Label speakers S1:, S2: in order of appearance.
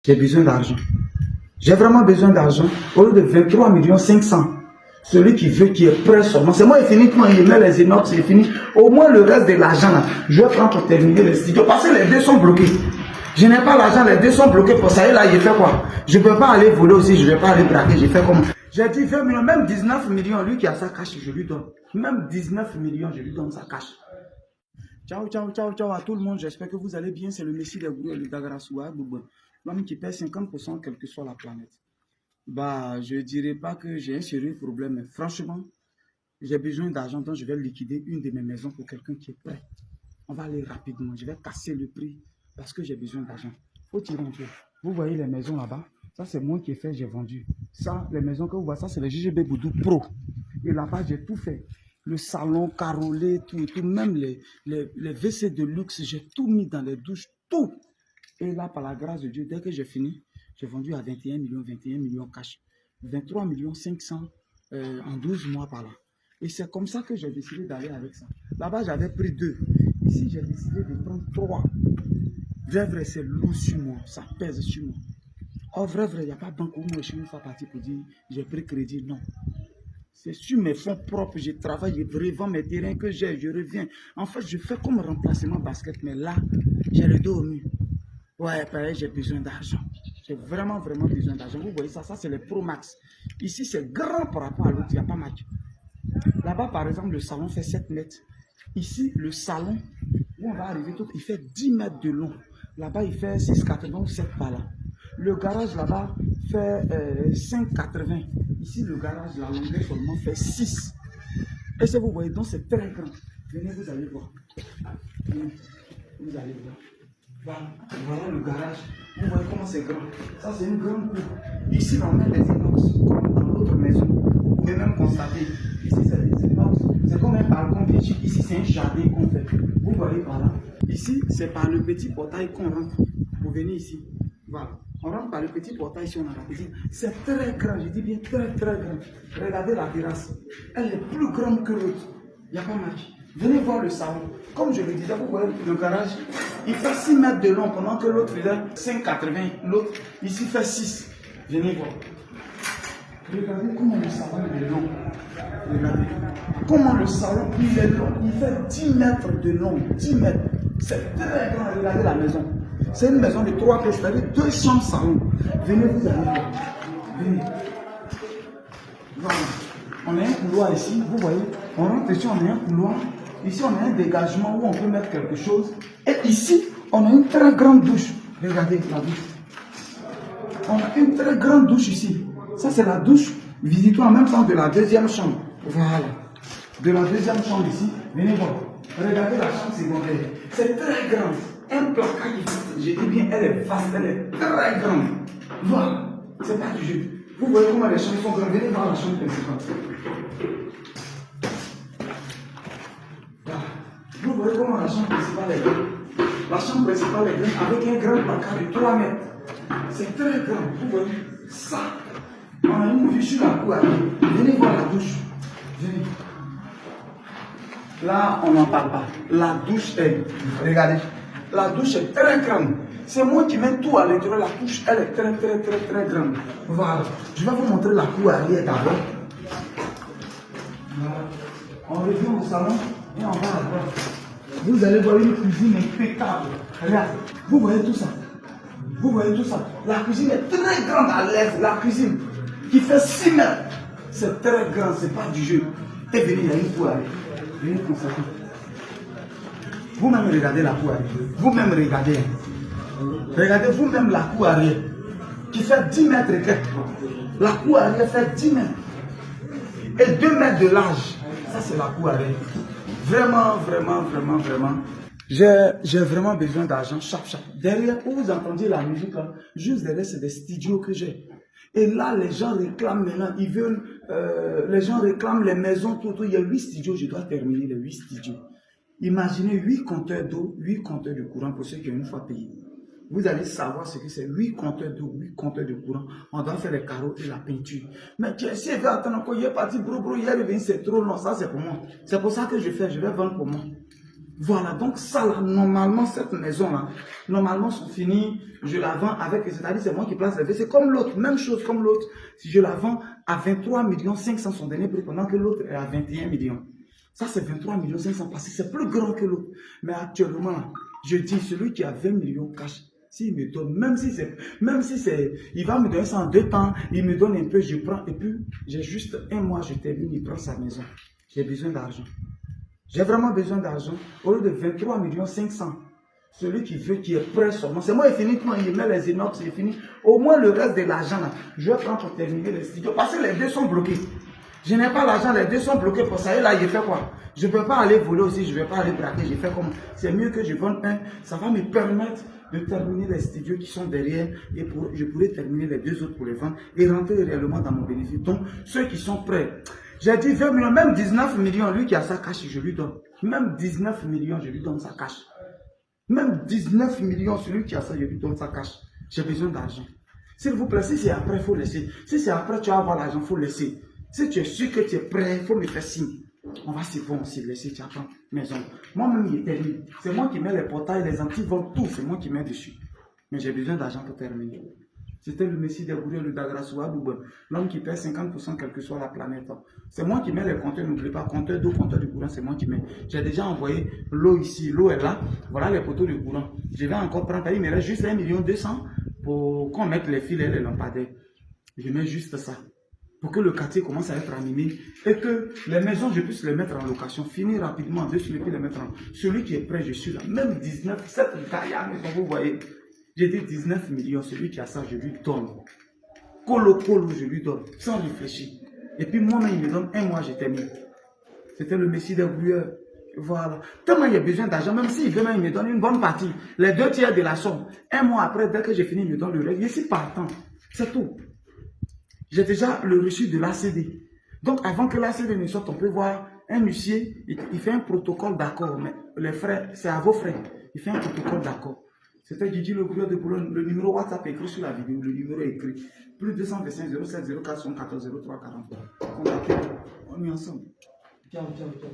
S1: J'ai besoin d'argent. J'ai vraiment besoin d'argent. Au lieu de 23 500 000, celui qui veut, qui est prêt seulement. C'est moi, il finit quand il met les inox, c'est fini. Au moins le reste de l'argent, là, je vais prendre pour terminer le studio. Parce que les deux sont bloqués. Je n'ai pas l'argent, les deux sont bloqués. Pour ça, et là, il fait quoi? Je ne peux pas aller voler aussi, je ne vais pas aller braquer. Je fais comment? J'ai dit 20 millions, même 19 millions, lui qui a sa cash, je lui donne. Même 19 millions, je lui donne sa cash. Ciao, ciao, ciao, ciao à tout le monde. J'espère que vous allez bien. C'est le Messie des Gourous et le Dagarassoua, l'homme qui pèse 50%, quelle que soit la planète. Bah, je ne dirais pas que j'ai un sérieux problème, mais franchement, j'ai besoin d'argent, donc je vais liquider une de mes maisons pour quelqu'un qui est prêt. On va aller rapidement. Je vais casser le prix parce que j'ai besoin d'argent. Faut tirer un peu. Vous voyez les maisons là-bas? Ça, c'est moi qui ai fait, j'ai vendu. Ça, les maisons que vous voyez, ça, c'est le JGB Boudou Pro. Et là-bas, j'ai tout fait. Le salon carrelé, tout, même les WC de luxe, j'ai tout mis dans les douches, tout. Et là, par la grâce de Dieu, dès que j'ai fini, j'ai vendu à 21 millions cash. 23 500 000 en 12 mois par là. Et c'est comme ça que j'ai décidé d'aller avec ça. Là-bas, j'avais pris 2. Ici, j'ai décidé de prendre 3. Vrai, c'est lourd sur moi. Ça pèse sur moi. Oh, vrai, il n'y a pas de banque où moi je suis une fois parti pour dire j'ai pris crédit. Non. C'est sur mes fonds propres. Je travaille, je revends mes terrains que j'ai, je reviens. En fait, je fais comme remplacement basket. Mais là, j'ai le dos au mur. Ouais, pareil, j'ai besoin d'argent. J'ai vraiment besoin d'argent. Vous voyez ça, ça c'est le Pro Max. Ici, c'est grand par rapport à l'autre, il n'y a pas match. Là-bas, par exemple, le salon fait 7 mètres. Ici, le salon, où on va arriver tout, il fait 10 mètres de long. Là-bas, il fait 6,80 ou 7 par là. Le garage là-bas fait 5,80. Ici, le garage, la longueur seulement fait 6. Et ça, vous voyez, donc c'est très grand. Venez, vous allez voir. Venez, vous allez voir. Voilà le garage. Vous voyez comment c'est grand. Ça, c'est une grande cour. Ici, on met les inox. Dans l'autre maison, vous pouvez même constater. Ici, c'est les inox. C'est comme un balcon petit. Ici, c'est un jardin qu'on fait. Vous voyez par là. Ici, c'est par le petit portail qu'on rentre pour venir ici. Voilà. On rentre par le petit portail ici, on a la petite. C'est très grand, je dis bien très grand. Regardez la terrasse. Elle est plus grande que l'autre. Il n'y a pas match. Venez voir le salon. Comme je le disais, vous voyez le garage, il fait 6 mètres de long pendant que l'autre faisait 5,80. L'autre, ici, fait 6. Venez voir. Regardez comment le salon est long. Regardez. Comment le salon il est long. Il fait 10 mètres de long. 10 mètres. C'est très grand. Regardez la maison. C'est une maison de 3 pièces, c'est-à-dire 2 chambres salon. Venez, vous allez voir. Venez. Voilà. On a un couloir ici, vous voyez. On rentre ici, on a un couloir. Ici, on a un dégagement où on peut mettre quelque chose. Et ici, on a une très grande douche. Regardez la douche. On a une très grande douche ici. Ça, c'est la douche. Visitons en même temps de la deuxième chambre. Voilà. De la deuxième chambre ici. Venez voir. Regardez la chambre secondaire. C'est très grand. Un placard, je dis bien, elle est vaste, elle est très grande. Voilà. C'est pas du jeu. Vous voyez comment les chambres sont grandes. Venez voir la chambre principale. Vous voyez comment la chambre principale est grande. La chambre principale est grande avec un grand placard de 3 mètres. C'est très grand. Vous voyez ça. On a une vue sur la cour. Venez voir la douche. Venez. Là, on n'en parle pas. La douche est. Regardez. La douche est très grande. C'est moi qui mets tout à l'intérieur. La douche, elle est très grande. Voilà. Je vais vous montrer la cour arrière d'abord. Voilà. On revient au salon et on va là-bas. Vous allez voir une cuisine impeccable. Regarde. Vous voyez tout ça. Vous voyez tout ça. La cuisine est très grande à l'aise. La cuisine qui fait 6 mètres. C'est très grand. C'est pas du jeu. Et venez, il y a une cour arrière. Venez constater. Vous-même regardez la cour arrière. Vous-même regardez. Regardez vous-même la cour arrière. Qui fait 10 mètres et quelques. La cour arrière fait 10 mètres. Et 2 mètres de large. Ça, c'est la cour arrière. Vraiment. J'ai vraiment besoin d'argent. Chap. Derrière, où vous entendiez la musique là, juste derrière, c'est des studios que j'ai. Et là, les gens réclament maintenant, ils veulent, les gens réclament les maisons, tout. Il y a 8 studios, je dois terminer les 8 studios. Imaginez 8 compteurs d'eau, 8 compteurs de courant pour ceux qui ont une fois payé. Vous allez savoir ce que c'est 8 compteurs d'eau, 8 compteurs de courant. On doit faire les carreaux et la peinture. Mais si elle veut attendre encore, il est parti, bro, il est revenu, c'est trop long, ça c'est pour moi. C'est pour ça que je vais vendre pour moi. Voilà, donc ça là, normalement, cette maison-là, normalement, sont finis, je la vends avec, c'est-à-dire c'est moi qui place les c'est comme l'autre, même chose comme l'autre. Si je la vends à 23 500 son dernier prix, pendant que l'autre est à 21 millions. Ça, c'est 23 500 parce que c'est plus grand que l'autre. Mais actuellement, là, je dis, celui qui a 20 millions cash, s'il me donne, même si c'est, il va me donner ça en 2 temps, il me donne un peu, je prends, et puis, j'ai juste 1 mois, je termine, il prend sa maison. J'ai besoin d'argent. J'ai vraiment besoin d'argent. Au lieu de 23 500 celui qui veut, qui est prêt seulement. C'est moi, il finit, il met les inox, c'est fini. Au moins, le reste de l'argent, là, je vais prendre pour terminer les studios. Parce que les deux sont bloqués. Je n'ai pas l'argent, les deux sont bloqués pour ça. Et là, je fais quoi? Je ne peux pas aller voler aussi, je ne vais pas aller braquer. Je fais comme. C'est mieux que je vende un. Ça va me permettre de terminer les studios qui sont derrière. Et je pourrais terminer les 2 autres pour les vendre et rentrer réellement dans mon bénéfice. Donc, ceux qui sont prêts. J'ai dit 20 millions, même 19 millions, lui qui a sa cash, je lui donne. Même 19 millions, je lui donne sa cash. Même 19 millions, celui qui a ça, je lui donne sa cash. J'ai besoin d'argent. S'il vous plaît, si c'est après, il faut laisser. Si c'est après, tu vas avoir l'argent, il faut laisser. Si tu es sûr que tu es prêt, il faut me faire signe. On va se voir aussi, laisser, tu attends, maison. Moi-même, il est terminé. C'est moi qui mets les portails, les antivents, tout, c'est moi qui mets dessus. Mais j'ai besoin d'argent pour terminer. C'était le Messie des Bourriers, le Dagrassoua, l'homme qui paie 50% quelle que soit la planète. C'est moi qui mets les compteurs, n'oubliez pas, compteur d'eau, compteur de courant, c'est moi qui mets. J'ai déjà envoyé l'eau ici, l'eau est là, voilà les poteaux de courant. Je vais encore prendre, il me reste juste 1 200 000 pour qu'on mette les fils et les lampadaires. Je mets juste ça. Pour que le quartier commence à être animé et que les maisons, je puisse les mettre en location, finir rapidement, dessus et puis les mettre en. Celui qui est prêt, je suis là. Même 19, 7 carrières, vous voyez. J'ai dit 19 millions, celui qui a ça, je lui donne. Colo, je lui donne, sans réfléchir. Et puis moi-même, il me donne 1 mois, j'ai terminé. C'était le Messie des Brouilleurs. Voilà. Tellement il y a besoin d'argent, même s'il veut, il me donne une bonne partie. Les 2 tiers de la somme. 1 mois après, dès que j'ai fini, il me donne le reste. Je suis partant. C'est tout. J'ai déjà le reçu de l'ACD. Donc, avant que l'ACD ne sorte, on peut voir un huissier, il fait un protocole d'accord. Mais les frais, c'est à vos frais. Il fait un protocole d'accord. C'était Didi le Brouillard de Boulogne. Le numéro WhatsApp est écrit sur la vidéo. Le numéro est écrit. Plus 225 07 04 74 03 43. Contactez-nous. On est ensemble. Ciao, ciao, ciao.